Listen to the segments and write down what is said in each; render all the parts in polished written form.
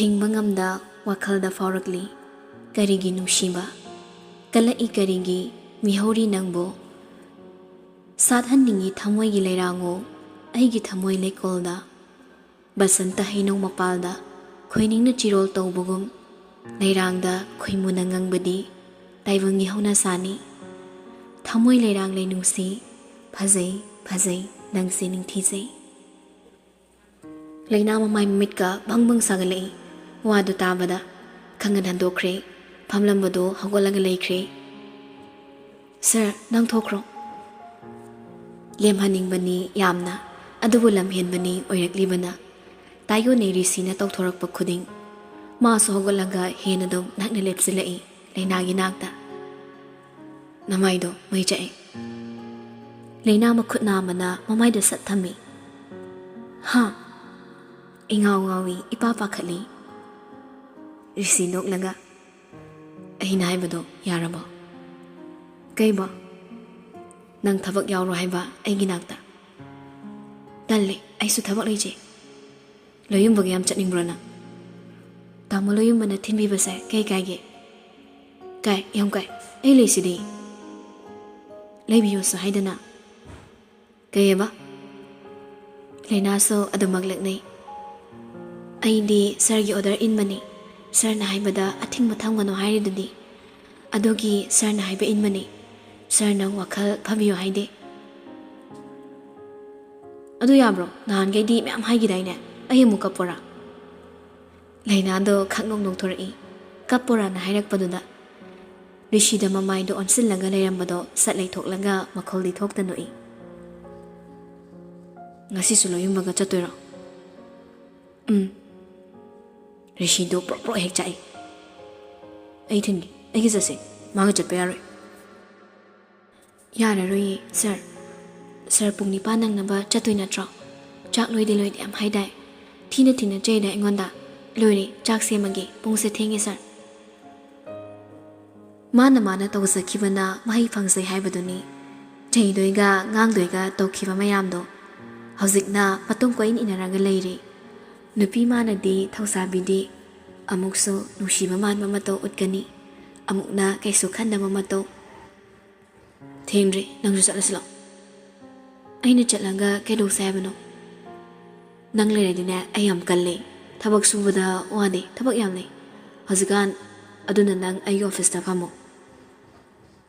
ꯊꯤꯡꯕ ꯉꯝꯗ ꯋꯥꯈꯜꯗ ꯐꯥꯎꯔꯛꯂꯤ ꯀꯔꯤꯒꯤ ꯅꯨꯡꯁꯤꯕ ꯀꯜꯂꯛꯏ ꯀꯔꯤꯒꯤ ꯃꯤꯍꯧꯔꯤ ꯅꯪꯕꯨ ꯁꯥꯠꯍꯟꯅꯤꯡꯉꯤ ꯊꯃꯣꯏꯒꯤ ꯂꯩꯔꯥꯡꯉꯣ ꯑꯩꯒꯤ ꯊꯃꯣꯏ ꯂꯩꯀꯣꯜꯗ ꯕꯁꯟꯇ ꯍꯩꯅꯧ ꯃꯄꯥꯜꯗ ꯈꯣꯏꯅꯤꯡꯅ ꯆꯤꯔꯣꯜ ꯇꯧꯕꯒꯨꯝ ꯂꯩꯔꯥꯡꯗ ꯈꯣꯏꯃꯨꯅ ꯉꯪꯕꯗꯤ ꯇꯥꯏꯕꯪꯒꯤ ꯍꯧꯅꯁꯥꯅꯤ ꯊꯃꯣꯏ ꯂꯩꯔꯥꯡ ꯂꯩꯅꯨꯡꯁꯤ ꯐꯖꯩ ꯐꯖꯩ ꯅꯪꯁꯦ ꯅꯤꯡꯊꯤꯖꯩ ꯂꯩꯅꯥ ꯃꯃꯥꯏ ꯃꯃꯤꯠꯀ ꯕꯪꯕꯪ ꯁꯥꯒꯠꯂꯛꯏ ꯋꯥꯗꯨ ꯇꯥꯕꯗ ꯈꯪꯒꯟ ꯍꯟꯗꯣꯛꯈ꯭ꯔꯦ ꯐꯝꯂꯝꯕꯗꯣ ꯍꯧꯒꯠꯂꯒ ꯂꯩꯈ꯭ꯔꯦ ꯁꯔ ꯅꯪ ꯊꯣꯛꯈ꯭ꯔꯣ ꯂꯦꯝꯍꯟꯅꯤꯡꯕꯅꯤ ꯌꯥꯝꯅ ꯑꯗꯨꯕꯨ ꯂꯝꯍꯦꯟꯕꯅꯤ ꯑꯣꯏꯔꯛꯂꯤꯕꯅ ꯇꯥꯏꯌꯣꯟꯅꯩ ꯔꯤꯁꯤꯅ ꯇꯧꯊꯣꯔꯛꯄ ꯈꯨꯗꯤꯡ ꯃꯥꯁꯨ ꯍꯧꯒꯠꯂꯒ ꯍꯦꯟꯅꯗꯨꯝ ꯅꯛꯅ ꯂꯦꯞꯁꯤꯜꯂꯛꯏ ꯂꯩꯅꯥꯒꯤ ꯅꯥꯛꯇ ꯅꯃꯥꯏꯗꯣ ꯃꯩ ꯆꯥꯛꯑꯦ ꯂꯩꯅꯥ ꯃꯈꯨꯠ ꯅꯥꯝꯃꯅ ꯃꯃꯥꯏꯗ ꯁꯠ ꯊꯝꯃꯤ ꯍꯥ ꯏꯉꯥꯎ ꯉꯥꯎꯏ ꯏꯄꯥ ꯄꯥꯈꯠꯂꯤ ꯔꯤꯁꯤ ꯅꯣꯛꯂꯒ ꯑꯩꯅ ꯍꯥꯏꯕꯗꯣ ꯌꯥꯔꯕꯣ ꯀꯩꯕꯣ ꯅꯪ ꯊꯕꯛ ꯌꯥꯎꯔꯣ ꯍꯥꯏꯕ ꯑꯩꯒꯤ ꯅꯥꯛꯇ ꯇꯜꯂꯦ ꯑꯩꯁꯨ ꯊꯕꯛ ꯂꯩꯖꯩ ꯂꯣꯌꯨꯝꯕꯒ ꯌꯥꯝ ꯆꯠꯅꯤꯡꯕ꯭ꯔꯣ ꯅꯪ ꯇꯥꯃꯣ ꯂꯣꯌꯨꯝꯕꯅ ꯊꯤꯟꯕꯤꯕꯁꯦ ꯀꯩ ꯀꯥꯏꯒꯦ ꯀꯥꯏ ꯌꯥꯝ ꯀꯥꯏ ꯑꯩ ꯂꯩꯁꯤꯗꯤ ꯂꯩꯕꯤꯌꯣꯁꯨ ꯍꯥꯏꯗꯅ ꯀꯩꯑꯕ ꯂꯩꯅꯥꯁꯨ ꯑꯗꯨꯃꯛ ꯂꯦꯛꯅꯩ ꯑꯩꯗꯤ ꯁꯔꯒꯤ ꯑꯣꯔꯗꯔ ꯏꯟꯕꯅꯤ ꯁꯔꯅ ꯍꯥꯏꯕꯗ ꯑꯊꯤꯡꯕ ꯊꯝꯒꯅꯨ ꯍꯥꯏꯔꯤꯗꯨꯗꯤ ꯑꯗꯨꯒꯤ ꯁꯔꯅ ꯍꯥꯏꯕ ꯏꯟꯕꯅꯤ ꯁꯔꯅ ꯋꯥꯈꯜ ꯐꯕꯤꯌꯨ ꯍꯥꯏꯗꯦ ꯑꯗꯨ ꯌꯥꯕ꯭ꯔꯣ ꯅꯍꯥꯟꯈꯩꯗꯤ ꯃꯌꯥꯝ ꯍꯥꯏꯈꯤꯗꯥꯏꯅꯦ ꯑꯩ ꯑꯃꯨꯛ ꯀꯞꯄꯣꯔꯥ ꯂꯩꯅꯥꯗꯣ ꯈꯪꯅꯣꯛ ꯅꯣꯛꯊꯣꯔꯛꯏ ꯀꯞꯄꯣꯔꯥꯅ ꯍꯥꯏꯔꯛꯄꯗꯨꯗ ꯔꯤꯁꯤꯗ ꯃꯃꯥꯏꯗꯣ ꯑꯣꯟꯁꯤꯜꯂꯒ ꯂꯩꯔꯝꯕꯗꯣ ꯁꯠ ꯂꯩꯊꯣꯛꯂꯒ ꯃꯈꯣꯜꯗꯤ ꯊꯣꯛꯇ ꯅꯣꯛꯏ ꯉꯁꯤꯁꯨ ꯂꯣꯌꯨꯝꯕꯒ ꯆꯠꯇꯣꯏꯔꯣ ꯔꯤꯁꯤꯗꯣ ꯄ꯭ꯔꯣꯛ ꯄ꯭ꯔꯣꯛ ꯍꯦꯛ ꯆꯥꯛꯏ ꯑꯩ ꯊꯤꯟꯒꯦ ꯑꯩꯒꯤ ꯆꯠꯁꯦ ꯃꯥꯒ ꯆꯠꯄ ꯌꯥꯔꯣꯏ ꯌꯥꯔꯔꯣꯏꯌꯦ ꯁꯔ ꯄꯨꯡ 9 ꯅꯪꯅꯕ ꯆꯠꯇꯣꯏ ꯅꯠꯇ꯭ꯔꯣ ꯆꯥꯛ ꯂꯣꯏꯗꯦ ꯌꯥꯝ ꯍꯥꯏꯗꯥꯏ ꯊꯤꯅ ꯆꯩꯗ ꯑꯩꯉꯣꯟꯗ ꯂꯣꯏꯔꯦ ꯆꯥꯛ ꯁꯦꯝꯃꯒꯦ ꯄꯨꯡꯁꯦ ꯊꯦꯡꯉꯦ ꯁꯔ ꯃꯥꯅ ꯇꯧꯖꯈꯤꯕꯅ ꯃꯍꯩ ꯐꯪꯖꯩ ꯍꯥꯏꯕꯗꯨꯅꯤ ꯆꯩꯗꯣꯏꯒ ꯉꯥꯡꯗꯣꯏꯒ ꯇꯧꯈꯤꯕ ꯃꯌꯥꯝꯗꯣ ꯍꯧꯖꯤꯛꯅ ꯃꯇꯨꯡ ꯀꯣꯏꯟ ꯏꯟꯅꯔꯒ ꯂꯩꯔꯤ ꯅꯨꯄꯤ ꯃꯥꯅꯗꯤ ꯊꯧꯁꯥꯕꯤꯗꯤ ꯑꯃꯨꯛꯁꯨ ꯅꯨꯡꯁꯤꯕ ꯃꯥꯟꯕ ꯃꯇꯧ ꯎꯠꯀꯅꯤ ꯑꯃꯨꯛꯅ ꯀꯩꯁꯨ ꯈꯟꯗꯕ ꯃꯇꯧ ꯊꯦꯡꯗ꯭ꯔꯤ ꯅꯪꯁꯨ ꯆꯠꯂꯁꯤ ꯂꯥꯛꯑꯣ ꯑꯩꯅ ꯆꯠꯂꯒ ꯀꯩꯗꯧꯁꯦ ꯍꯥꯏꯕꯅꯣ ꯅꯪ ꯂꯩꯔꯗꯤꯅꯦ ꯑꯩ ꯌꯥꯝ ꯀꯜꯂꯦ ꯊꯕꯛ ꯁꯨꯕꯗ ꯋꯥꯗꯦ ꯊꯕꯛ ꯌꯥꯝ ꯂꯩ ꯍꯧꯖꯤꯛꯀꯥꯟ ꯑꯗꯨꯅ ꯅꯪ ꯑꯩꯒꯤ ꯑꯣꯐꯤꯁꯇ ꯐꯝꯃꯣ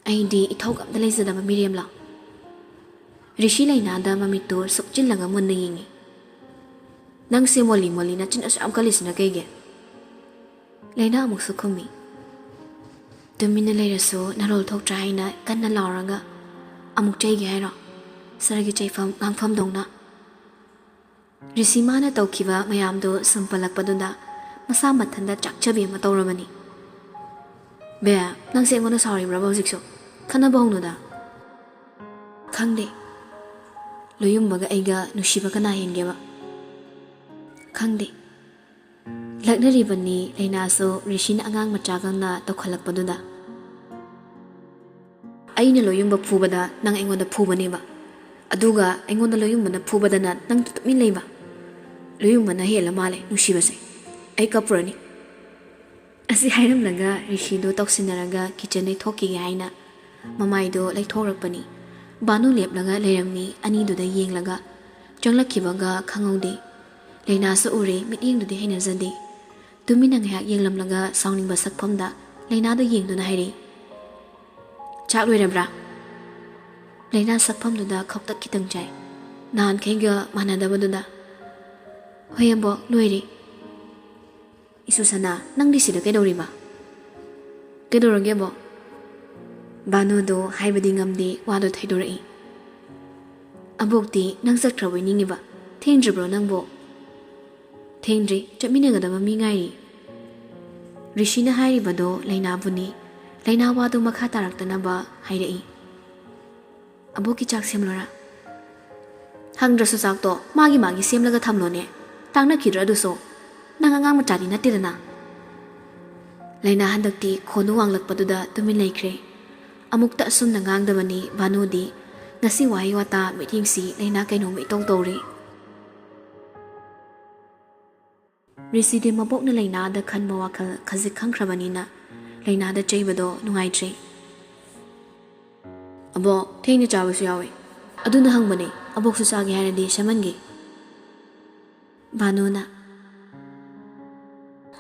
ꯑꯩꯗꯤ ꯏꯊꯧ ꯑꯝꯇ ꯂꯩꯖꯗꯕ ꯃꯤꯔꯦꯝꯂꯥ ꯔꯤꯁꯤ ꯂꯩꯅꯥꯗ ꯃꯃꯤꯠꯇꯨ ꯁꯨꯞꯆꯤꯜꯂꯒ ꯃꯨꯟꯅ ꯌꯦꯡꯉꯤ ꯅꯪꯁꯦ ꯃꯣꯜꯂꯤ ꯅꯆꯤꯟ ꯑꯁꯨ ꯌꯥꯝ ꯀꯜꯂꯤꯁꯤꯅ ꯀꯩꯒꯤ ꯂꯩꯅꯥ ꯑꯃꯨꯛꯁꯨ ꯈꯨꯝꯃꯤ ꯇꯨꯃꯤꯟꯅ ꯂꯩꯔꯁꯨ ꯅꯔꯣꯜ ꯊꯣꯛꯇ꯭ꯔꯥ ꯍꯥꯏꯅ ꯀꯟꯅ ꯂꯥꯎꯔꯒ ꯑꯃꯨꯛ ꯆꯩꯒꯦ ꯍꯥꯏꯔꯣ ꯁꯔꯒꯤ ꯆꯩꯐꯝ ꯉꯥꯡꯐꯝꯗꯧꯅ ꯔꯤꯁꯤ ꯃꯥꯅ ꯇꯧꯈꯤꯕ ꯃꯌꯥꯝꯗꯣ ꯁꯨꯝ ꯄꯜꯂꯛꯄꯗꯨꯗ ꯃꯁꯥ ꯃꯊꯟꯇ ꯆꯥꯛꯆꯕꯤ ꯑꯃ ꯇꯧꯔꯕꯅꯤ ꯕꯦ ꯅꯪꯁꯦ ꯑꯩꯉꯣꯟꯗ ꯁꯥꯎꯔꯤꯕ꯭ꯔꯕ ꯍꯧꯖꯤꯛꯁꯨ ꯈꯟꯅꯕ ꯍꯧꯅꯨꯗ ꯈꯪꯗꯦ ꯂꯣꯌꯨꯝꯕꯒ ꯑꯩꯒ ꯅꯨꯡꯁꯤꯕ ꯀꯅꯥ ꯍꯦꯟꯒꯦꯕ ꯈꯪꯗꯦ ꯂꯛꯅꯔꯤꯕꯅꯤ ꯂꯩꯅꯥꯁꯨ ꯔꯤꯁꯤꯅ ꯑꯉꯥꯡ ꯃꯆꯥꯒꯪꯅ ꯇꯧꯈꯠꯂꯛꯄꯗꯨꯗ ꯑꯩꯅ ꯂꯣꯌꯨꯝꯕ ꯐꯨꯕꯗ ꯅꯪ ꯑꯩꯉꯣꯟꯗ ꯐꯨꯕꯅꯦꯕ ꯑꯗꯨꯒ ꯑꯩꯉꯣꯟꯗ ꯂꯣꯌꯨꯝꯕꯅ ꯐꯨꯕꯗꯅ ꯅꯪ ꯇꯨꯃꯤꯟ ꯂꯩꯕ ꯂꯣꯌꯨꯝꯕꯅ ꯍꯦꯜꯂ ꯃꯥꯜꯂꯦ ꯅꯨꯡꯁꯤꯕꯁꯦ ꯑꯩ ꯀꯞꯄꯨꯔꯅꯤ ꯑꯁꯤ ꯍꯥꯏꯔꯝꯂꯒ ꯔꯤꯁꯤꯗꯣ ꯇꯧꯁꯤꯟꯅꯔꯒ ꯀꯤꯆꯟꯗꯩ ꯊꯣꯛꯈꯤꯒꯦ ꯍꯥꯏꯅ ꯃꯃꯥꯏꯗꯣ ꯂꯩꯊꯣꯛꯔꯛꯄꯅꯤ ꯕꯥꯅꯨ ꯂꯦꯞꯂꯒ ꯂꯩꯔꯝꯃꯤ ꯑꯅꯤꯗꯨꯗ ꯌꯦꯡꯂꯒ ꯆꯪꯂꯛꯈꯤꯕꯒ ꯈꯪꯍꯧꯗꯦ ꯂꯩꯅꯥꯁꯨ ꯎꯔꯦ ꯃꯤꯠꯌꯦꯡꯗꯨꯗꯤ ꯍꯩꯅꯖꯗꯦ ꯇꯨꯃꯤꯟꯅ ꯉꯥꯏꯍꯥꯛ ꯌꯦꯡꯂꯝꯂꯒ ꯁꯥꯎꯅꯤꯡꯕ ꯁꯛꯐꯝꯗ ꯂꯩꯅꯥꯗꯣ ꯌꯦꯡꯗꯨꯅ ꯍꯥꯏꯔꯛꯏ ꯆꯥꯛ ꯂꯣꯏꯔꯕ꯭ꯔꯥ ꯂꯩꯅꯥ ꯁꯛꯐꯝꯗꯨꯗ ꯈꯧꯇꯛ ꯈꯤꯇꯪ ꯆꯥꯏ ꯅꯍꯥꯟꯈꯩꯒ ꯃꯥꯟꯅꯗꯕꯗꯨꯗ ꯍꯣꯏ ꯑꯕꯣꯛ ꯂꯣꯏꯔꯦ ꯏꯁꯨꯁꯅꯥ ꯅꯪꯗꯤ ꯁꯤꯗ ꯀꯩꯗꯧꯔꯤꯕ ꯀꯩꯗꯧꯔꯒꯦ ꯑꯕꯣꯛ ꯕꯥꯅꯨꯗꯣ ꯍꯥꯏꯕꯗꯤ ꯉꯝꯗꯦ ꯋꯥꯗꯣ ꯊꯩꯗꯣꯔꯛꯏ ꯑꯕꯣꯛꯇꯤ ꯅꯪ ꯆꯠꯈ꯭ꯔꯕꯣꯏ ꯅꯤꯡꯉꯤꯕ ꯊꯦꯡꯗ꯭ꯔꯤꯕ꯭ꯔꯣ ꯅꯪꯕꯣ ꯊꯦꯡꯗ꯭ꯔꯤ ꯆꯠꯃꯤꯟꯅꯒꯗꯕ ꯃꯤ ꯉꯥꯏꯔꯤ ꯔꯤꯁꯤꯅ ꯍꯥꯏꯔꯤꯕꯗꯣ ꯂꯩꯅꯥꯕꯨꯅꯤ ꯂꯩꯅꯥ ꯋꯥꯗꯨ ꯃꯈꯥ ꯇꯥꯔꯛꯇꯅꯕ ꯍꯥꯏꯔꯛꯏ ꯑꯕꯣꯛꯀꯤ ꯆꯥꯛ ꯁꯦꯝꯂꯣꯔꯥ ꯍꯪꯗ꯭ꯔꯁꯨ ꯆꯥꯛꯇꯣ ꯃꯥꯒꯤ ꯁꯦꯝꯂꯒ ꯊꯝꯂꯣꯅꯦ ꯇꯥꯡꯅꯈꯤꯗ꯭ꯔꯥ ꯑꯗꯨꯁꯨ ꯅꯪ ꯑꯉꯥꯡ ꯃꯆꯥꯗꯤ ꯅꯠꯇꯦꯗꯅ ꯂꯩꯅꯥ ꯍꯟꯗꯛꯇꯤ ꯈꯣꯟꯗꯨ ꯋꯥꯡꯂꯛꯄꯗꯨꯗ ꯇꯨꯃꯤꯟ ꯂꯩꯈ꯭ꯔꯦ ꯑꯃꯨꯛꯇ ꯑꯁꯨꯝꯅ ꯉꯥꯡꯗꯕꯅꯤ ꯕꯥꯅꯨꯗꯤ ꯉꯁꯤ ꯋꯥꯍꯩ ꯋꯥꯇꯥ ꯃꯤꯠꯌꯦꯡꯁꯤ ꯂꯩꯅꯥ ꯀꯩꯅꯣꯝꯃ ꯏꯇꯧ ꯇꯧꯔꯤ ꯔꯤꯁꯤꯗꯤ ꯃꯕꯣꯛꯅ ꯂꯩꯅꯥꯗ ꯈꯟꯕ ꯋꯥꯈꯜ ꯈꯖꯤꯛ ꯈꯪꯈ꯭ꯔꯕꯅꯤꯅ ꯂꯩꯅꯥꯗ ꯆꯩꯕꯗꯣ ꯅꯨꯡꯉꯥꯏꯇ꯭ꯔꯦ꯫ ꯑꯕꯣꯛ ꯊꯦꯡꯅ ꯆꯥꯕꯁꯨ ꯌꯥꯎꯋꯤ, ꯑꯗꯨꯅ ꯍꯪꯕꯅꯦ ꯑꯕꯣꯛꯁꯨ ꯆꯥꯒꯦ ꯍꯥꯏꯔꯗꯤ ꯁꯦꯝꯍꯟꯒꯦ꯫ ꯚꯥꯅꯨꯅ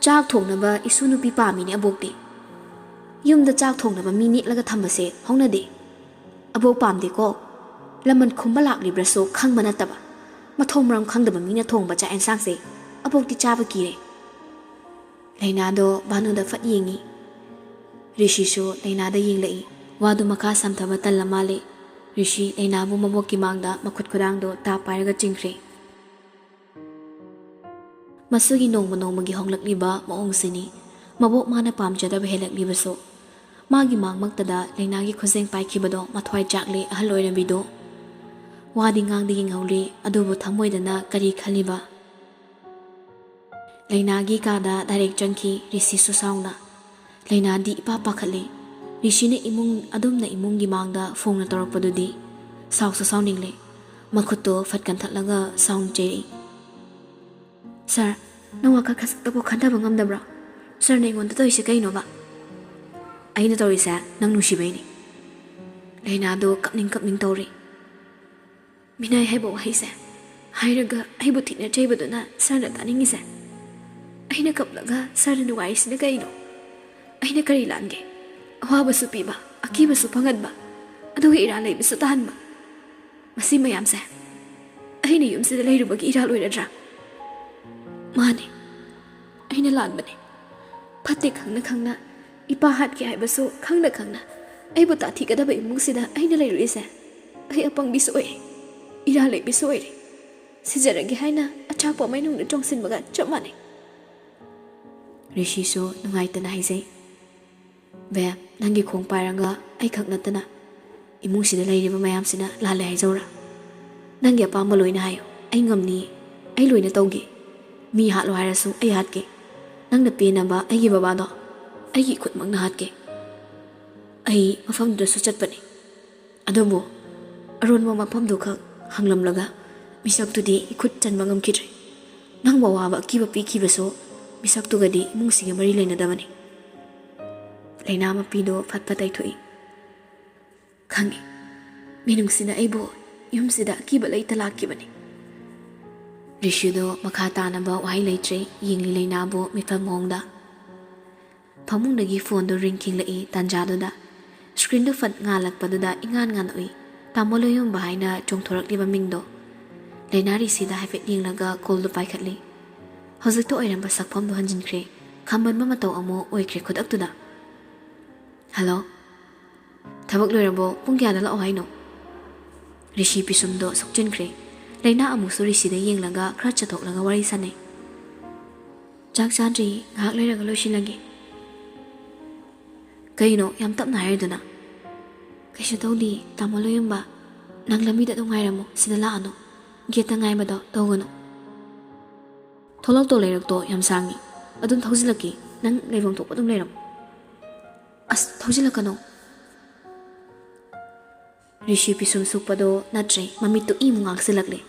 ꯆꯥꯛ ꯊꯣꯡꯅꯕ ꯏꯁꯨ ꯅꯨꯄꯤ ꯄꯥꯝꯃꯤꯅꯦ ꯑꯕꯣꯛꯇꯤ꯫ ꯌꯨꯝꯗ ꯆꯥꯛ ꯊꯣꯡꯅꯕ ꯃꯤ ꯅꯦꯛꯂꯒ ꯊꯝꯕꯁꯦ ꯍꯧꯅꯗꯦ꯫ ꯑꯕꯣꯛ ꯄꯥꯝꯗꯦꯀꯣ, ꯂꯃꯟ ꯈꯨꯝꯕ ꯂꯥꯛꯂꯤꯕ꯭ꯔꯁꯨ ꯈꯪꯕ ꯅꯠꯇꯕ ꯃꯊꯣꯡ ꯃꯔꯝ ꯈꯪꯗꯕ ꯃꯤꯅ ꯊꯣꯡꯕ ꯆꯥꯛ ꯑꯦꯟꯁꯥꯡꯁꯦ ꯑꯕꯣꯛꯇꯤ ꯆꯥꯕ ꯀꯤꯔꯦ꯫ ꯂꯩꯅꯥꯗꯣ ꯚꯥꯅꯨꯗ ꯐꯠ ꯌꯦꯡꯉꯤ꯫ ꯔꯤꯁꯤꯁꯨ ꯂꯩꯅꯥꯗ ꯌꯦꯡꯂꯛꯏ꯫ ꯋꯥꯗꯨ ꯃꯈꯥ ꯁꯝꯊꯕ ꯇꯜꯂ ꯃꯥꯜꯂꯦ꯫ ꯔꯤꯁꯤ ꯂꯩꯅꯥꯕꯨ ꯃꯕꯣꯛꯀꯤ ꯃꯥꯡꯗ ꯃꯈꯨꯠ ꯈꯨꯗꯥꯡꯗꯣ ꯇꯥꯞ ꯄꯥꯏꯔꯒ ꯆꯤꯡꯈ꯭ꯔꯦ꯫ ꯃꯁꯤꯒꯤ ꯅꯣꯡꯃ ꯅꯣꯡꯃꯒꯤ ꯍꯣꯡꯂꯛꯂꯤꯕ ꯃꯑꯣꯡꯁꯤꯅꯤ ꯃꯕꯣꯛ ꯃꯥꯅ ꯄꯥꯝꯖꯗꯕ ꯍꯦꯜꯂꯛꯂꯤꯕꯁꯨ꯫ ꯃꯥꯒꯤ ꯃꯥꯡꯃꯛꯇꯗ ꯂꯩꯅꯥꯒꯤ ꯈꯨꯖꯦꯡ ꯄꯥꯏꯈꯤꯕꯗꯣ ꯃꯊ꯭ꯋꯥꯏ ꯆꯥꯛꯂꯦ ꯑꯍꯜ ꯑꯣꯏꯔꯝꯕꯤꯗꯣ꯫ ꯋꯥꯗꯤ ꯉꯥꯡꯗꯤ ꯌꯦꯡꯍꯧꯔꯤ, ꯑꯗꯨꯕꯨ ꯊꯃꯣꯏꯗꯅ ꯀꯔꯤ ꯈꯜꯂꯤꯕ? ꯂꯩꯅꯥꯒꯤ ꯀꯥꯗ ꯗꯥꯏꯔꯦꯛ ꯆꯪꯈꯤ ꯔꯤꯁꯤꯁꯨ ꯁꯥꯎꯅ꯫ ꯂꯩꯅꯥꯗꯤ ꯏꯄꯥ ꯄꯥꯈꯠꯂꯦ꯫ ꯔꯤꯁꯤꯅ ꯑꯗꯨꯝꯅ ꯏꯃꯨꯡꯒꯤ ꯃꯥꯡꯗ ꯐꯣꯡꯅ ꯇꯧꯔꯛꯄꯗꯨꯗꯤ ꯁꯥꯎꯁꯨ ꯁꯥꯎꯅꯤꯡꯂꯦ꯫ ꯃꯈꯨꯠꯇꯣ ꯐꯠ ꯀꯟꯊꯠꯂꯒ ꯁꯥꯎꯟ ꯆꯩꯔꯛꯏ꯫ ꯁꯥꯔ, ꯅꯪ ꯋꯥꯈꯜ ꯈꯖꯤꯛꯇꯕꯨ ꯈꯟꯊꯕ ꯉꯝꯗꯕ꯭ꯔꯣ? ꯁꯥꯔꯅ ꯑꯩꯉꯣꯟꯗ ꯇꯧꯔꯤꯁꯦ ꯀꯩꯅꯣꯕ? ꯑꯩꯅ ꯇꯧꯔꯤꯁꯦ ꯅꯪ ꯅꯨꯡꯁꯤꯕꯩꯅꯤ꯫ ꯂꯩꯅꯥꯗꯣ ꯀꯞꯅꯤꯡ ꯀꯞꯅꯤꯡ ꯇꯧꯔꯤ꯫ ꯃꯤꯅꯥꯏ ꯍꯥꯏꯕ ꯋꯥꯍꯩꯁꯦ ꯍꯥꯏꯔꯒ ꯑꯩꯕꯨ ꯊꯤꯅ ꯆꯩꯕꯗꯨꯅ ꯁꯥꯔꯅ ꯇꯥꯅꯤꯡꯉꯤꯁꯦ? ꯑꯩꯅ ꯀꯞꯂꯒ ꯁꯥꯔꯅ ꯅꯨꯡꯉꯥꯏꯔꯤꯁꯤꯅ ꯀꯩꯅꯣ? ꯑꯩꯅ ꯀꯔꯤ ꯂꯥꯟꯒꯦ? ꯑꯋꯥꯕꯁꯨ ꯄꯤꯕ, ꯑꯀꯤꯕꯁꯨ ꯐꯪꯍꯟꯕ, ꯑꯗꯨꯒ ꯏꯔꯥꯜ ꯂꯩꯕꯁꯨ ꯇꯥꯍꯟꯕ꯫ ꯃꯁꯤ ꯃꯌꯥꯝꯁꯦ ꯑꯩꯅ ꯌꯨꯝꯁꯤꯗ ꯂꯩꯔꯨꯕꯒꯤ ꯏꯔꯥꯜ ꯑꯣꯏꯔꯗ꯭ꯔꯥ? ꯃꯥꯅꯦ, ꯑꯩꯅ ꯂꯥꯟꯕꯅꯦ꯫ ꯐꯠꯇꯦ ꯈꯪꯅ ꯈꯪꯅ, ꯏꯄꯥ ꯍꯥꯠꯀꯦ ꯍꯥꯏꯕꯁꯨ ꯈꯪꯅ ꯈꯪꯅ ꯑꯩꯕꯨ ꯇꯥꯊꯤꯒꯗꯕ ꯏꯃꯨꯡꯁꯤꯗ ꯑꯩꯅ ꯂꯩꯔꯨꯏꯁꯦ ꯑꯩ ꯑꯄꯪꯕꯤꯁꯨ ꯑꯣꯏꯔꯦ, ꯏꯔꯥꯜ ꯂꯩꯕꯤꯁꯨ ꯑꯣꯏꯔꯦ꯫ ꯁꯤꯖꯔꯒꯦ ꯍꯥꯏꯅ ꯑꯆꯥꯛꯄ ꯃꯩꯅꯨꯡꯗ ꯆꯣꯡꯁꯤꯟꯕꯒ ꯆꯞ ꯃꯥꯟꯅꯩ꯫ ꯔꯤꯁꯤꯁꯨ ꯅꯨꯡꯉꯥꯏꯇꯅ ꯍꯥꯏꯖꯩ꯫ ꯕꯦꯝ, ꯅꯪꯒꯤ ꯈꯣꯡ ꯄꯥꯏꯔꯒ ꯑꯩꯈꯛ ꯅꯠꯇꯅ ꯏꯃꯨꯡꯁꯤꯗ ꯂꯩꯔꯤꯕ ꯃꯌꯥꯝꯁꯤꯅ ꯂꯥꯜꯂꯦ ꯍꯥꯏꯖꯧꯔꯥ? ꯅꯪꯒꯤ ꯑꯄꯥꯝꯕ ꯂꯣꯏꯅ ꯍꯥꯏꯌꯨ, ꯑꯩ ꯉꯝꯅꯤꯌꯦ, ꯑꯩ ꯂꯣꯏꯅ ꯇꯧꯒꯦ꯫ ꯃꯤ ꯍꯥꯠꯂꯣ ꯍꯥꯏꯔꯁꯨ ꯑꯩ ꯍꯥꯠꯀꯦ꯫ ꯅꯪꯅ ꯄꯦꯟꯅꯕ ꯑꯩꯒꯤ ꯕꯕꯥꯗꯣ ꯑꯩꯒꯤ ꯈꯨꯠꯃꯛꯅ ꯍꯥꯠꯀꯦ꯫ ꯑꯩ ꯃꯐꯝꯗꯨꯗꯁꯨ ꯆꯠꯄꯅꯤ, ꯑꯗꯨꯕꯨ ꯑꯔꯣꯟꯕ ꯃꯐꯝꯗꯨ ꯈꯛ ꯍꯪꯂꯝꯂꯒ ꯃꯤꯁꯛꯇꯨꯗꯤ ꯏꯈꯨꯠ ꯆꯟꯕ ꯉꯝꯈꯤꯗ꯭ꯔꯦ꯫ ꯅꯪꯕꯨ ꯑꯋꯥꯕ ꯑꯀꯤꯕ ꯄꯤꯈꯤꯕꯁꯨ ꯃꯤꯁꯛꯇꯨꯒꯗꯤ ꯏꯃꯨꯡꯁꯤꯒ ꯃꯔꯤ ꯂꯩꯅꯗꯕꯅꯤ꯫ ꯂꯩꯅꯥ ꯃꯄꯤꯗꯣ ꯐꯠ ꯐꯠ ꯇꯩꯊꯣꯛꯏ꯫ ꯈꯪꯉꯤ, ꯃꯤꯅꯨꯡꯁꯤꯅ ꯑꯩꯕꯨ ꯌꯨꯝꯁꯤꯗ ꯑꯀꯤꯕ ꯂꯩꯇ ꯂꯥꯛꯈꯤꯕꯅꯤ꯫ ꯔꯤꯁꯤꯗꯣ ꯃꯈꯥ ꯇꯥꯅꯕ ꯋꯥꯍꯩ ꯂꯩꯇ꯭ꯔꯦ, ꯌꯦꯡꯂꯤ ꯂꯩꯅꯥꯕꯨ ꯃꯤꯐꯝ ꯃꯑꯣꯡꯗ꯫ ꯐꯃꯨꯡꯗꯒꯤ ꯐꯣꯟꯗꯣ ꯔꯤꯡ ꯈꯤꯡꯂꯛꯏ ꯇꯥꯟꯖꯥꯗꯨꯗ꯫ ꯁ꯭ꯀ꯭ꯔꯤꯟꯗꯨ ꯐꯠ ꯉꯥꯜꯂꯛꯄꯗꯨꯗ ꯏꯉꯥꯟ ꯉꯥꯟ ꯎꯏ ꯇꯥꯃꯣ ꯂꯣꯌꯨꯝꯕ ꯍꯥꯏꯅ ꯆꯣꯡꯊꯣꯔꯛꯂꯤꯕ ꯃꯤꯡꯗꯣ꯫ ꯂꯩꯅꯥ ꯔꯤꯁꯤꯗ ꯍꯥꯏꯐꯦꯠ ꯌꯦꯡꯂꯒ ꯀꯣꯜꯗꯨ ꯄꯥꯏꯈꯠꯂꯤ꯫ ꯍꯧꯖꯤꯛꯇ ꯑꯣꯏꯔꯝꯕ ꯁꯛꯐꯝꯗꯨ ꯍꯟꯖꯤꯟꯈ꯭ꯔꯦ, ꯈꯝꯕꯟꯕ ꯃꯇꯧ ꯑꯃꯨꯛ ꯑꯣꯏꯈ꯭ꯔꯦ ꯈꯨꯗꯛꯇꯨꯗ꯫ ꯍꯜꯂꯣ, ꯊꯕꯛ ꯂꯣꯏꯔꯕꯣ? ꯄꯨꯡ ꯀꯌꯥꯗ ꯂꯥꯛꯑꯣ ꯍꯥꯏꯅꯣ? ꯔꯤꯁꯤ ꯄꯤꯁꯨꯝꯗꯣ ꯁꯨꯛꯆꯤꯟꯈ꯭ꯔꯦ꯫ ꯂꯩꯅꯥ ꯑꯃꯨꯛꯁꯨ ꯔꯤꯁꯤꯗ ꯌꯦꯡꯂꯒ ꯈꯔ ꯆꯠꯊꯣꯛꯂꯒ ꯋꯥꯔꯤ ꯁꯥꯟꯅꯩ꯫ ꯆꯥꯛ ꯆꯥꯗ꯭ꯔꯤ, ꯉꯥꯏꯍꯥꯛ ꯂꯩꯔꯒ ꯂꯣꯏꯁꯤꯜꯂꯒꯦ꯫ ꯀꯩꯅꯣ ꯌꯥꯝ ꯇꯞꯅ ꯍꯥꯏꯔꯤꯗꯨꯅ? ꯀꯩꯁꯨ ꯇꯧꯗꯤꯌꯦ ꯇꯥꯃꯣ ꯂꯣꯌꯨꯝꯕ, ꯅꯪ ꯂꯝꯕꯤꯗ ꯑꯗꯨꯝ ꯉꯥꯏꯔꯝꯃꯣ, ꯁꯤꯗ ꯂꯥꯛꯑꯅꯨ, ꯒꯦꯠꯇ ꯉꯥꯏꯕꯗꯣ ꯇꯧꯒꯅꯨ꯫ ꯊꯣꯛꯂꯛꯇꯧ ꯂꯩꯔꯛꯇꯣ ꯌꯥꯝ ꯁꯥꯡꯉꯤ, ꯑꯗꯨꯝ ꯊꯧꯖꯤꯜꯂꯛꯀꯦ, ꯅꯪ ꯂꯩꯐꯝ ꯊꯣꯛꯄ ꯑꯗꯨꯝ ꯂꯩꯔꯝꯃꯣ꯫ ꯑꯁ ꯊꯧꯖꯤꯜꯂꯛꯀꯅꯣ꯫ ꯔꯤꯁꯤ ꯄꯤꯁꯨꯝ ꯁꯨꯛꯄꯗꯣ ꯅꯠꯇ꯭ꯔꯦ, ꯃꯃꯤꯠꯇꯨ ꯏꯃꯨꯛ ꯉꯥꯛꯁꯤꯜꯂꯛꯂꯦ꯫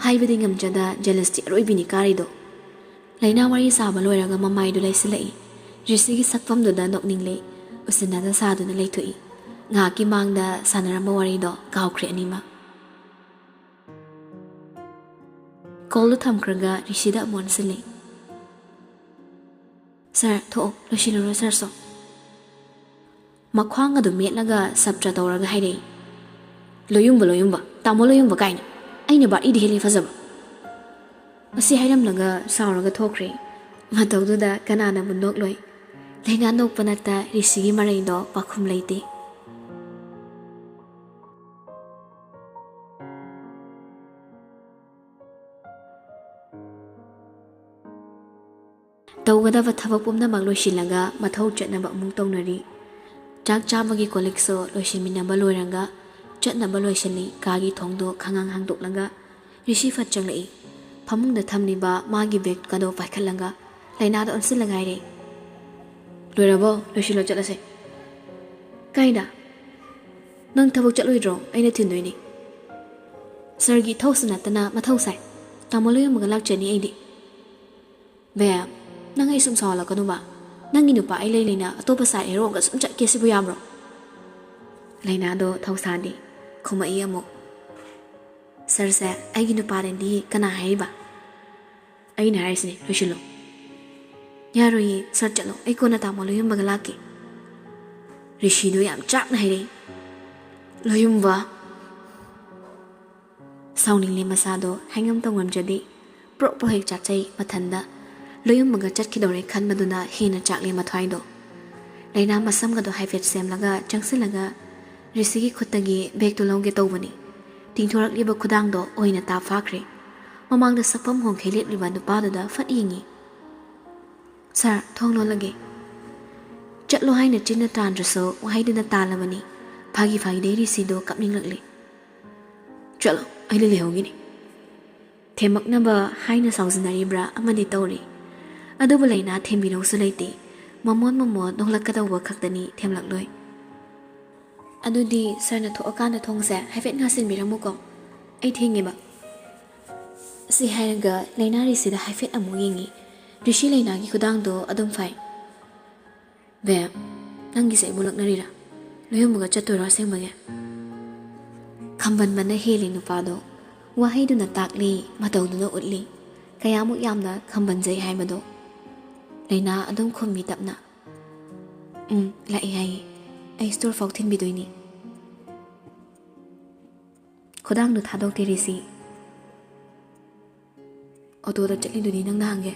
ꯍꯥꯏꯕꯗꯤ ꯉꯝꯖꯗ ꯖꯦꯂꯁꯇꯤ ꯑꯔꯣꯏꯕꯤꯅꯤ ꯀꯥꯔꯤꯗꯣ꯫ ꯂꯩꯅꯥ ꯋꯥꯔꯤ ꯁꯥꯕ ꯂꯣꯏꯔꯒ ꯃꯃꯥꯏꯗꯨ ꯂꯩꯁꯤꯜꯂꯛꯏ꯫ ꯔꯤꯁꯤꯒꯤ ꯁꯛꯐꯝꯗꯨꯗ ꯅꯣꯛꯅꯤꯡꯂꯦ, ꯎꯁꯤꯟꯅꯗ ꯁꯥꯗꯨꯅ ꯂꯩꯊꯣꯛꯏ꯫ ꯉꯥꯏꯍꯥꯛꯀꯤ ꯃꯥꯡꯗ ꯁꯥꯟꯅꯔꯝꯕ ꯋꯥꯔꯤꯗꯣ ꯀꯥꯎꯈ꯭ꯔꯦ ꯑꯅꯤꯃꯛ꯫ ꯀꯣꯜꯗꯨ ꯊꯝꯈ꯭ꯔꯒ ꯔꯤꯁꯤꯗ ꯑꯃꯨꯛ ꯑꯣꯟꯁꯤꯜꯂꯤ꯫ ꯁꯥꯔ ꯊꯣꯛꯑꯣ, ꯂꯣꯏꯁꯤꯜꯂꯨꯔꯣ ꯁꯥꯔꯁꯨ꯫ ꯃꯈ꯭ꯋꯥꯡ ꯑꯗꯨ ꯃꯦꯠꯂꯒ ꯁꯞꯇ꯭ꯔ ꯇꯧꯔꯒ ꯍꯥꯏꯔꯛꯏ꯫ ꯂꯣꯌꯨꯝꯕ, ꯇꯥꯃꯣ ꯂꯣꯌꯨꯝꯕ ꯀꯥꯏꯅ, ꯑꯩꯅ ꯕꯥꯔꯤꯗ ꯍꯦꯜꯂꯤ ꯐꯖꯕ꯫ ꯑꯁꯤ ꯍꯥꯏꯔꯝꯂꯒ ꯁꯥꯎꯔꯒ ꯊꯣꯛꯈ꯭ꯔꯦ꯫ ꯃꯇꯧꯗꯨꯗ ꯀꯅꯥꯅꯕꯨ ꯅꯣꯛꯂꯣꯏ? ꯂꯩꯅꯥ ꯅꯣꯛꯄ ꯅꯠꯇ ꯔꯤꯁꯤꯒꯤ ꯃꯔꯩꯗꯣ ꯄꯥꯈꯨꯝ ꯂꯩꯇꯦ꯫ ꯇꯧꯒꯗꯕ ꯊꯕꯛ ꯄꯨꯝꯅꯃꯛ ꯂꯣꯏꯁꯤꯜꯂꯒ ꯃꯊꯧ ꯆꯠꯅꯕ ꯑꯃꯨꯛ ꯇꯧꯅꯔꯤ꯫ ꯆꯥꯛ ꯆꯥꯕꯒꯤ ꯀꯣꯜꯂꯤꯛꯁꯨ ꯂꯣꯏꯁꯤꯟꯃꯤꯟꯅꯕ ꯂꯣꯏꯔꯒ ꯆꯠꯅꯕ ꯂꯣꯏꯁꯤꯜꯂꯤ꯫ ꯀꯥꯒꯤ ꯊꯣꯡꯗꯣ ꯈꯪꯍꯥꯡ ꯍꯥꯡꯗꯣꯛꯂꯒ ꯔꯤꯁꯤ ꯐꯠ ꯆꯪꯂꯛꯏ꯫ ꯐꯃꯨꯡꯗ ꯊꯝꯂꯤꯕ ꯃꯥꯒꯤ ꯕꯦꯒꯀꯗꯣ ꯄꯥꯏꯈꯠꯂꯒ ꯂꯩꯅꯥꯗ ꯑꯣꯟꯁꯤꯜꯂꯒ ꯍꯥꯏꯔꯦ꯫ ꯂꯣꯏꯔꯕꯣ? ꯂꯣꯏꯁꯤꯜꯂꯣ ꯆꯠꯂꯁꯦ꯫ ꯀꯥꯏꯗ? ꯅꯪ ꯊꯕꯛ ꯆꯠꯂꯣꯏꯗ꯭ꯔꯣ? ꯑꯩꯅ ꯊꯤꯟꯗꯣꯏꯅꯤ꯫ ꯁꯥꯔꯒꯤ ꯏꯊꯧꯁꯨ ꯅꯠꯇꯅ ꯃꯊꯧ ꯁꯥꯏ, ꯇꯥꯃꯣ ꯂꯣꯌꯨꯝꯕꯒ ꯂꯥꯛꯆꯅꯤ ꯑꯩꯗꯤ꯫ Bam, nang ay sum sala ka ba? Nang inupa ay Lena atopa sa ero nga sum chat kesi bu yamro. Lena do tausadi, kuma iya mo. Sir sa ay ginupa rin di kana hay ba? Ay na haris ni, Lushilo. Yaro yi, sir chalo, ay ko na tamo lo yung magalaki. Rishido yam chak na hay lo yung ba? Sounding Lemsana hangam tongam jadi pro hek chachai mathanda loyum maga chat kidore khan maduna hena chakle mathwai do Lena masam ga do haifet sem laga changsil laga risigi khutagi bag to longge tawbani tingthorak liba khudang do oina ta fakre mamang da sapam hong khelet liba nupa da fat yingi sir thong lo lage chat lo haina chinna tan raso wahai dina talabani phagi de risi do kapning lakle chalo ai le hongi ni themak na ba haina sausinari bra amani tawri adubu Lena thembi no su leite mamon donglak ka dawa khaktani themlak loi adudi sarna tho akana thongse haifet nga sin biramu ko ai thingi ba si hairaga Lena ri sida haifet amu yingi rishi Lena gi khudang do adum fai be nangi sai bulak narira loyum ga chatura sengmage Kamban mana heli nupado wahai du na takli matau du na utli kaya mo yamna kamban jay hai mado Lena adum khumi tapna lai hai ai store fok thin bidoi ni khodang du thadok terisi auto da chatli du ni nang nangge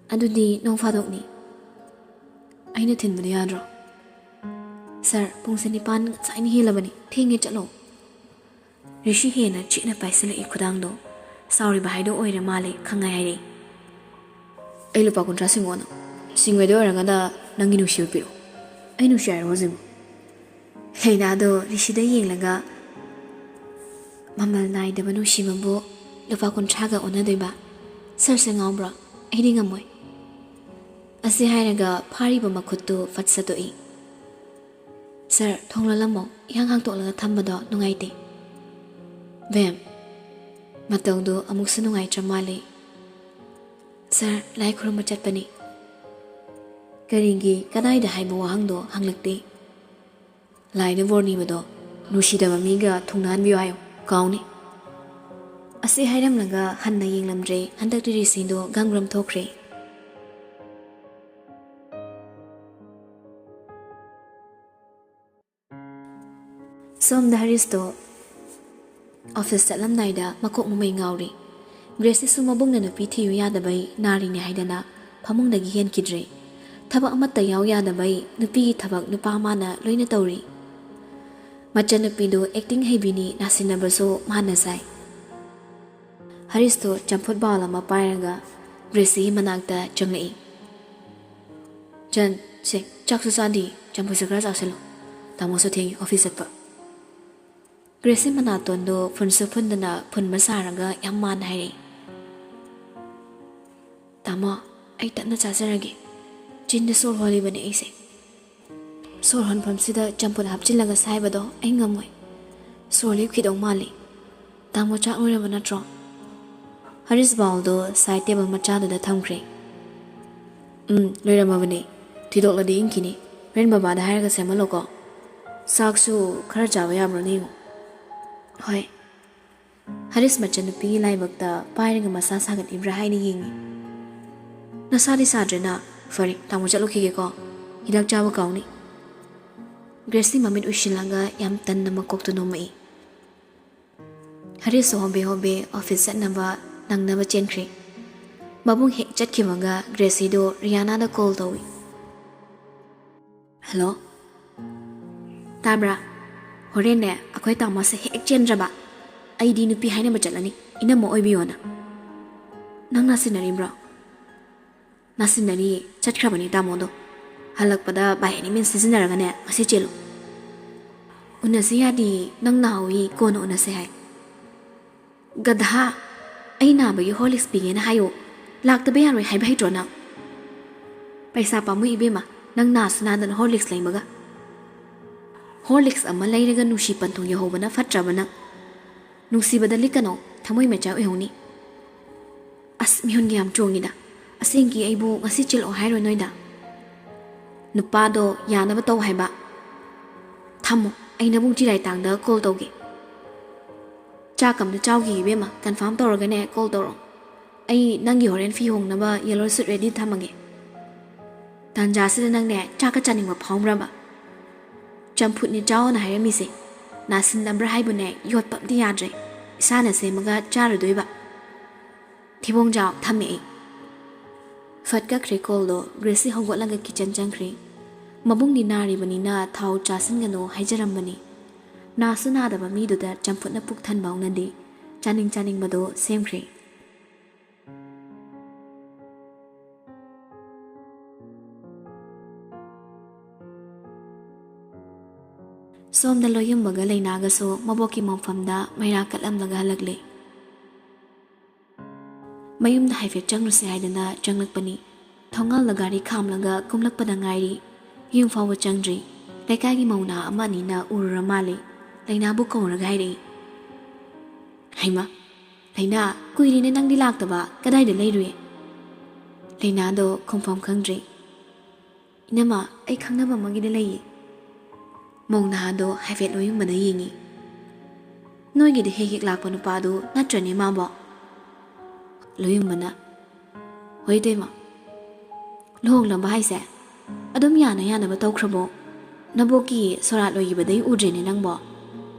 adu di nong fadok ni aina thin badi yadro Sir, pung sinipan sa inihila ba ni? Tingi chalo. Rishi hena china paisila ikudang do. Sorry bahay do oire mali kangay hayri. Ay lupa kontra singwana. Singwe do orang ada nanginu siyo piro. Ay no siya rozim. Lena do Rishi da yeng laga. Mamal nai da banu shimambo. Lupa kontra ga ona doy ba. Sir singaw bra. Ay di ngamoy. Asi hay naga pari ba makutu fatsa do i. Sir, thong lalamo, yang hang tokla thambado nungai te. Bam. Matong do amuk sa nungai tramali. Sir, lai khurma chatpani. Karingi kanai da haibu wahang do hanglakte. Lai na vorni bado, nushida mamiga thungnan biyo ayo, kauni. Asi hairam laga hanna ying lamdre, handak diri sindo gangram thokre. Som da haristo office lam naida makok mumai ngauri Grace sumabong na nupi thiyu yada bay nari ni haidana phamung dagi hen kidre thabak amatta yaw yada bay nupi gi thabak nupa mana loina tawri machan nupi do acting hebini nasinabaso mana sai haristo champut bala ma pairaga Grace manakta changlei jan se chaksu sadi champut sakra aselo tamoso theng office pa Grace manaton do funsu fundana fun masaraga yamman hairi. Tama, ay tatna chasaragi. Jinda sol holi bani aise. Sol hon pamsida jampun hapchilaga saibado ay ngamoy. Soli kidong mali. Tamo chak ngure manatro. Haris baldo side table machado da thamkre. Loira mabani. Tidok ladi inkini. Ren baba da haraga semaloko. Saksu khara jawa yamro ningo. Hoi. Haris macam nupi lai bakta pai dengan masa sangat Ibrahim ni yingi. Nasadi sadre na, fari tamu cakap lagi ko. Hidak jawa kau ni. Grace mamit ushin laga yam tan nama kok tu nomai. Haris so hobe office set naba nang naba chenkri. Babung hek chat kimaga Grace do Rihanna da call tawi. Hello. Tabra. Horen ne akoy tama se hek chen raba ai di nupi haina bachalani ina mo oibiona nang nasinari bro nasinari chatkrabani tamodo halak pada bai ni min sizinara gane ase chelo unase yadi nang nawi kono unase hai gadha ai na ba yo holics bigena hayo lakta be yaroi hai bai trona paisa pamu ibema nang nasna dan holics laimaga Horlicks ama lairaga nusi pantung Yehobana fatrabana nusi badali kano thamoi mecha ehoni As mihun yam chongida. Asengi aibu ngasi chil o hairo noida. Nupado yanaba taw haiba. Thamo aina bung chirai tangda call tawgi. Chakam na chawgi bema confirm tawraga ne call tawro. Ai nangi horen fi hong naba yellow suit ready thamage. Tanja sida nang ne chaka chaning ma phawmraba. Champut ni jaw na haira mise. Nasin nambra haibu ne yot pap di yadre. Isana se maga charu doiba. Thibong jaw thame. Fatka kre call do Gracie honggot laga kitchen jangkre. Mabung ni nari bani na thau chasin gano haijaram bani. Na suna da ba mi do da champut na puk than baung nandi. Chaning bado same kre. Som da loyum baga lainaga so maboki mamfamda mayra kalam laga halagle. Mayum da haifet changnu se haidana changlak pani. Thongal lagari kham laga kumlak padangairi. Yung fawa changdri. Lekagi mauna amani na ururamali. Laina bu kong ragairi. Haima. Laina kuiri ne nang dilak taba kadai de lairui. Laina do kongfam kangdri. Inama ay kangnaba magi de layi. Mong na do haifet loyung bada yingi. Noigi de hekik lakpa nupado natrani mabo. Loyung bana. Hoy tema. Lohong lamba haise. Adum yana ba taw krabo. Naboki sorat loyi badai udrene nangbo.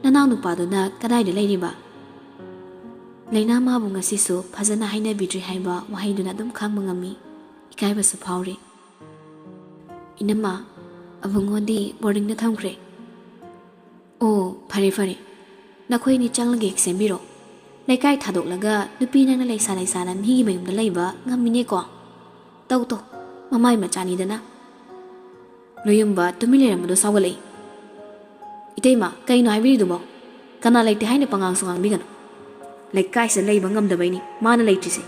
Nanang nupado na kadai de lairi ba. Laina mabu ngasi so phajana haina bidri haiba wahaiduna dum khang mangami. Ikai ba su phawri. Inama abungodi boarding na thamkre. Oh, fare. Nakhoi ni changlage sembiro. Laikai thadok laga nupi nang na laisa na mi mayum da laiba ngamine ko. Taw to, mamai machani dana. Loyumba tumile ramado sawalei. Iteima kai no haibiri dubo. Kana laite haina pangang sungang bigan. Laikai sa laiba ngam da baini, mana laitrise.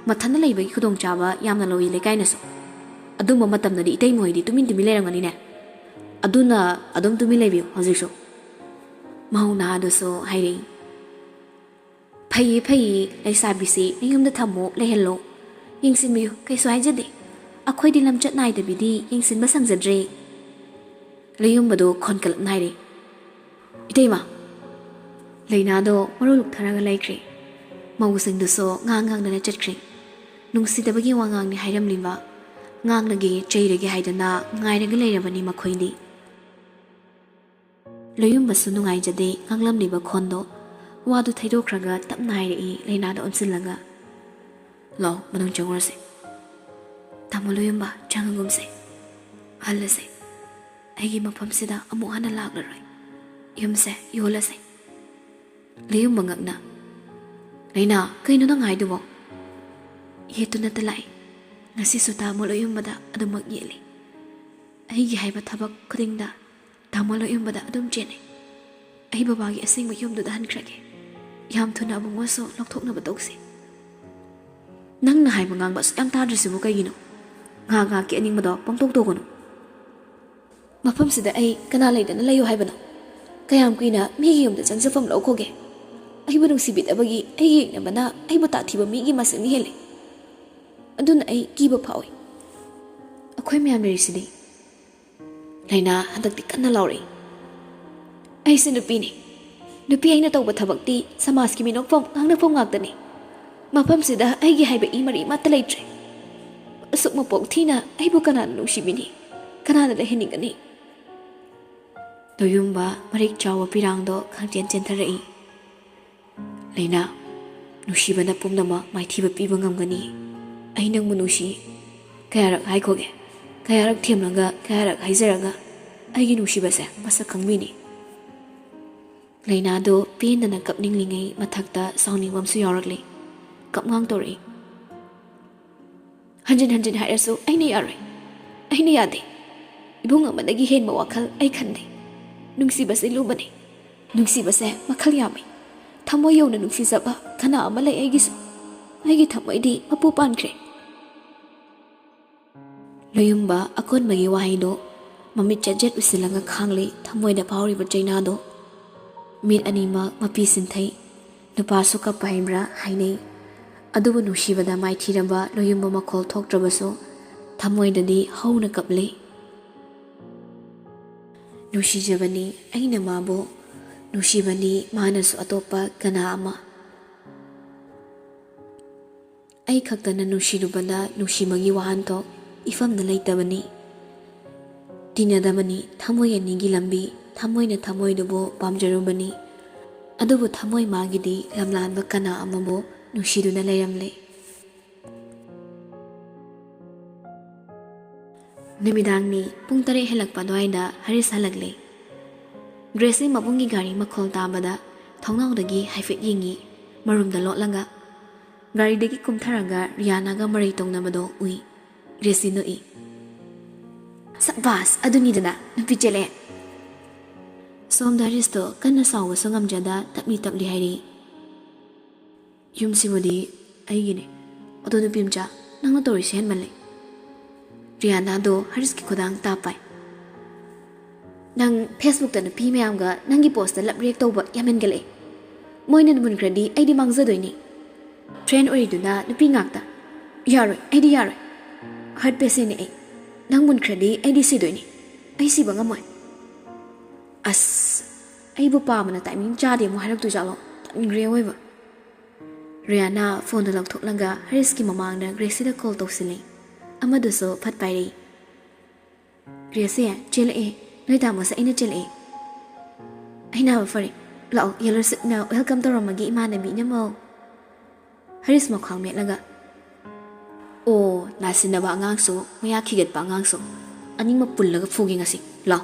Mathana laiba ki khudong chaba yamna loi laikai na so. Adum matam na di itei moidi tumin tumile ramani ne. Aduna adum tumile biu hojikso. Mauna do so hairi. Pai laisa bisi niyum da thamo lehello. Yingsin biu kai so haijade. Akhoi di lam chat nai da bidi yingsin basang jadre. Layum bado khonkal naire. Iteima. Laina do maruluk tharaga laikre. Mawusing do so ngang na chatkre. Nungsi da bagi wangang ni hairam limba. Ngang lagi chairage haidana ngairaga lairabani makhoindi. Loyum basu nungai jade nganglam liba khondo wadu thaidokraga tapna hairi laina da onsilaga lo manung changorse tamo loyum ba changangumse halase aigi mapam sida amu hana laglaroi yumse yolase loyum bangakna laina kaino na ngai dubo yetu na talai ngasi su tamo loyum bada adumak yeli aigi haiba thabak khudingda Tamalo yung bada adum jene. Ay babagi asing yung dudahan krage. Yam to na abong waso loktok na batogsi. Nang nahay mangang bas ang tadrisi mo kay gino. Nga ki aning mado pang tokto ko no. Mapam sida ay kanalay da nalayo hay ba no. Kayam ko na migi yung dasan sa pamlaw ko ge. Ay ba nung sibit abagi ay na ba na ay bata tiba migi masang ni hele. Andun na ay kiba pa oy. Ako'y may amiri sidi. Laina handak di kan na lauri. Ay si nupi ni. Nupi ay nataw ba tabak di sa maski minokpong ang nagpong ngagda ni. Mapam sida ay gihay ba imari matalay tre. Asok mapog tina ay bu kanan nung shibini. Kanan na hining ani. Doyum ba marik chawa pirang do kang chen tarai. Laina, nushi ba na pumnama may tiba piba ngam gani. Ay nang munushi. Kaya rak hay koge. Kaya rak tiyam laga, kaya rak haizaraga, ay ginushi ba siya, basta kang mini. Laina do, piin na nagkapning lingay, matakta, sounding wam su yoragli. Kapngang tori. Hanjin hayraso, ay nayari. Ay nayade. Ibu nga managihin mawakal, ay kande. Nungsi ba siya lubani. Nungsi ba siya, makal yami. Tamo yaw na nungsi saba, kana amalay ay giso. Ay gitamoy di, mapupan kre. Loyum ba akon magi wahay do mamit chajet usilang khangli thamoy da pawri ba chaina do min anima mapisin thai nupa suka paimra hainei ꯑꯗꯨꯕꯨ ꯅꯨꯡꯁꯤꯕꯗ ꯃꯥꯏꯊꯤꯔꯝꯕ ꯂꯣꯌꯨꯝꯕ ꯃꯈꯣꯜ ꯊꯣꯛꯇ꯭ꯔꯕꯁꯨ ꯊꯃꯣꯏꯗꯗꯤ ꯍꯧꯅ ꯀꯞꯂꯤ꯫ ꯅꯨꯡꯁꯤꯖꯕꯅꯤ ꯑꯩꯅ ꯃꯥꯕꯨ, ꯅꯨꯡꯁꯤꯕꯅꯤ ꯃꯥꯅꯁꯨ ꯑꯇꯣꯞꯄ ꯀꯅꯥ ꯑꯃ꯫ ꯑꯩ ꯈꯛꯇꯅ ꯅꯨꯡꯁꯤꯔꯨꯕꯅ ꯅꯨꯡꯁꯤꯕꯒꯤ ꯋꯥꯍꯟꯊꯣꯛ ꯏꯐꯝꯗ ꯂꯩꯇꯕꯅꯤ꯫ ꯇꯤꯟꯅꯗꯕꯅꯤ ꯊꯃꯣꯏ ꯑꯅꯤꯒꯤ ꯂꯝꯕꯤ, ꯊꯃꯣꯏꯅ ꯊꯃꯣꯏꯗꯨꯕꯨ ꯄꯥꯝꯖꯔꯨꯕꯅꯤ꯫ ꯑꯗꯨꯕꯨ ꯊꯃꯣꯏ ꯃꯥꯒꯤꯗꯤ ꯂꯝꯂꯥꯟꯕ ꯀꯅꯥ ꯑꯃꯕꯨ ꯅꯨꯡꯁꯤꯗꯨꯅ ꯂꯩꯔꯝꯂꯦ꯫ ꯅꯨꯃꯤꯗꯥꯡꯅꯤ ꯄꯨꯡ 7 ꯍꯦꯜꯂꯛꯄ ꯑꯗꯨꯋꯥꯏꯗ ꯍꯔꯤꯁ ꯍꯜꯂꯛꯂꯦ꯫ ꯒ꯭ꯔꯦꯁꯤ ꯃꯕꯨꯡꯒꯤ ꯒꯥꯔꯤ ꯃꯈꯣꯜ ꯇꯥꯕꯗ ꯊꯣꯡꯅꯥꯎꯗꯒꯤ ꯍꯥꯏꯐꯦꯠ ꯌꯦꯡꯉꯤ, ꯃꯔꯨꯝꯗ ꯂꯣꯠꯂꯒ꯫ ꯒꯥꯔꯤꯗꯒꯤ ꯀꯨꯝꯊꯔꯒ ꯔꯤꯌꯥꯅꯥꯒ ꯃꯔꯩ ꯇꯧꯅꯕꯗꯣ ꯎꯏ꯫ ꯒ꯭ꯔꯦꯁꯤ ꯅꯣꯛꯏ꯫ ꯁꯕꯥꯁ, ꯑꯗꯨꯅꯤꯗꯅ ꯅꯨꯄꯤ ꯆꯦꯜꯂꯛꯑꯦ꯫ ꯁꯣꯝꯗ ꯍꯔꯤꯁꯇꯣ ꯀꯟꯅ ꯁꯥꯎꯕꯁꯨ ꯉꯝꯖꯗ ꯇꯞꯂꯤ ꯇꯞꯂꯤ ꯍꯥꯏꯔꯛꯏ꯫ ꯌꯨꯝꯁꯤꯕꯨꯗꯤ ꯑꯩꯒꯤꯅꯤ, ꯑꯗꯣ ꯅꯨꯄꯤ ꯃꯆꯥ ꯅꯪꯅ ꯇꯧꯔꯤꯁꯦ ꯍꯦꯟꯃꯜꯂꯦ꯫ ꯔꯤꯌꯥꯅꯥꯗꯣ ꯍꯔꯤꯁꯀꯤ ꯈꯨꯗꯥꯡ ꯇꯥꯞꯄꯥꯏ꯫ ꯅꯪ ꯐꯦꯁꯕꯨꯛꯇ ꯅꯨꯄꯤ ꯃꯌꯥꯝꯒ ꯅꯪꯒꯤ ꯄꯣꯁꯇ ꯂꯞ ꯔꯤꯌꯦꯛ ꯇꯧꯕ ꯌꯥꯝ ꯍꯦꯟꯒꯠꯂꯛꯑꯦ꯫ ꯃꯣꯏꯅ ꯃꯨꯟꯈ꯭ꯔꯗꯤ ꯑꯩꯗꯤ ꯃꯥꯡꯖꯗꯣꯏꯅꯤ꯫ ꯐ꯭ꯔꯦꯟ ꯑꯣꯏꯔꯤꯗꯨꯅ ꯅꯨꯄꯤ ꯉꯥꯛꯇ꯫ ꯌꯥꯔꯣꯏ, ꯑꯩꯗꯤ ꯌꯥꯔꯣꯏ꯫ ꯍꯥꯔꯠ ꯄꯦꯁꯦꯟꯅꯤ ꯑꯩ꯫ ꯅꯪ ꯃꯨꯟꯈ꯭ꯔꯗꯤ ꯑꯩꯗꯤ ꯁꯤꯗꯣꯏꯅꯤ꯫ ꯑꯩ ꯁꯤꯕ ꯉꯝꯃꯣꯏ꯫ ꯑꯁ, ꯑꯩꯕꯨ ꯄꯥꯝꯕꯅ ꯇꯥꯏꯃꯤꯡ ꯆꯥꯗꯦ ꯑꯃꯨꯛ ꯍꯥꯏꯔꯛꯇꯣꯏꯖꯥꯠꯂꯣ? ꯇꯟꯈ꯭ꯔꯦ ꯑꯣꯏꯕ꯫ ꯔꯤꯌꯥꯅꯥ ꯐꯣꯟꯗꯣ ꯂꯧꯊꯣꯛꯂꯒ ꯍꯔꯤꯁꯀꯤ ꯃꯃꯥꯡꯗ ꯒ꯭ꯔꯦꯁꯤꯗ ꯀꯣꯜ ꯇꯧꯁꯤꯜꯂꯤ꯫ ꯑꯃꯗꯨꯁꯨ ꯐꯠ ꯄꯥꯏꯔꯛꯏ꯫ ꯒ꯭ꯔꯦꯁꯤ ꯆꯦꯜꯂꯛꯑꯦ, ꯅꯣꯏ ꯇꯥꯃꯣꯁꯦ ꯑꯩꯅ ꯆꯦꯜꯂꯛꯑꯦ꯫ ꯑꯩꯅ ꯍꯥꯏꯕ ꯐꯔꯦ, ꯂꯥꯛꯑꯣ ꯌꯦꯜꯂꯣ ꯁꯤꯠꯅ ꯋꯦꯜꯀꯝ ꯇꯧꯔꯝꯃꯒꯦ ꯏꯃꯥꯟꯅꯕꯤ ꯏꯅꯝꯃꯧ꯫ ꯍꯔꯤꯁ ꯃꯈ꯭ꯋꯥꯡ ꯃꯦꯠꯂꯒ, ꯑꯣ ꯅꯥꯁꯤꯟꯅꯕ ꯑꯉꯥꯡꯁꯨ ꯃꯌꯥ ꯈꯤꯒꯠꯄ ꯑꯉꯥꯡꯁꯨ ꯑꯅꯤꯃꯛ ꯄꯨꯜꯂꯒ ꯐꯨꯒꯦ ꯉꯁꯤ, ꯂꯥꯎ꯫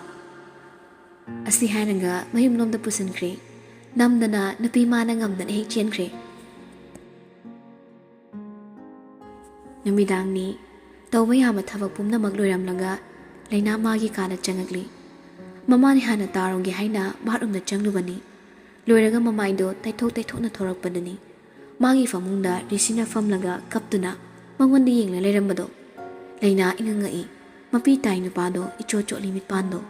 ꯑꯁꯤ ꯍꯥꯏꯔꯒ ꯃꯌꯨꯝꯂꯣꯝꯗ ꯄꯨꯁꯤꯟꯈ꯭ꯔꯦ꯫ ꯅꯝꯗꯅ ꯅꯨꯄꯤ ꯃꯥꯅ ꯉꯝꯗꯅ ꯍꯦꯛ ꯆꯦꯟꯈ꯭ꯔꯦ꯫ ꯅꯨꯃꯤꯗꯥꯡꯅꯤ ꯇꯧꯕ ꯌꯥꯕ ꯊꯕꯛ ꯄꯨꯝꯅꯃꯛ ꯂꯣꯏꯔꯝꯂꯒ ꯂꯩꯅꯥ ꯃꯥꯒꯤ ꯀꯥꯗ ꯆꯪꯉꯛꯂꯤ꯫ ꯃꯃꯥꯅꯤ ꯍꯥꯟꯅ ꯇꯥꯔꯨꯒꯦ ꯍꯥꯏꯅ ꯕꯥꯠꯔꯨꯝꯗ ꯆꯪꯂꯨꯕꯅꯤ꯫ ꯂꯣꯏꯔꯒ ꯃꯃꯥꯏꯗꯣ ꯇꯩꯊꯣꯛ ꯇꯩꯊꯣꯛꯅ ꯊꯣꯔꯛꯄꯗꯅꯤ ꯃꯥꯒꯤ ꯐꯃꯨꯡꯗ ꯔꯤꯁꯤꯅ ꯐꯝꯂꯒ ꯀꯞꯇꯨꯅ ꯃꯉꯣꯟꯗ ꯌꯦꯡꯂ ꯂꯩꯔꯝꯕꯗꯣ꯫ ꯂꯩꯅꯥ ꯏꯉꯛꯉꯛꯏ꯫ ꯃꯄꯤ ꯇꯥꯏ ꯅꯨꯄꯥꯗꯣ ꯏꯆꯣꯠ ꯆꯣꯠꯂꯤ ꯃꯤꯠꯄꯥꯟꯗꯣ꯫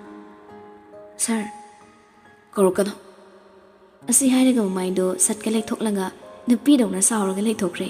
ꯁꯥꯔ, ꯀꯧꯔꯛꯀꯅꯣ꯫ ꯑꯁꯤ ꯍꯥꯏꯔꯒ ꯃꯃꯥꯏꯗꯣ ꯁꯠꯀ ꯂꯩꯊꯣꯛꯂꯒ ꯅꯨꯄꯤꯗꯧꯅ ꯁꯥꯎꯔꯒ ꯂꯩꯊꯣꯛꯈ꯭ꯔꯦ꯫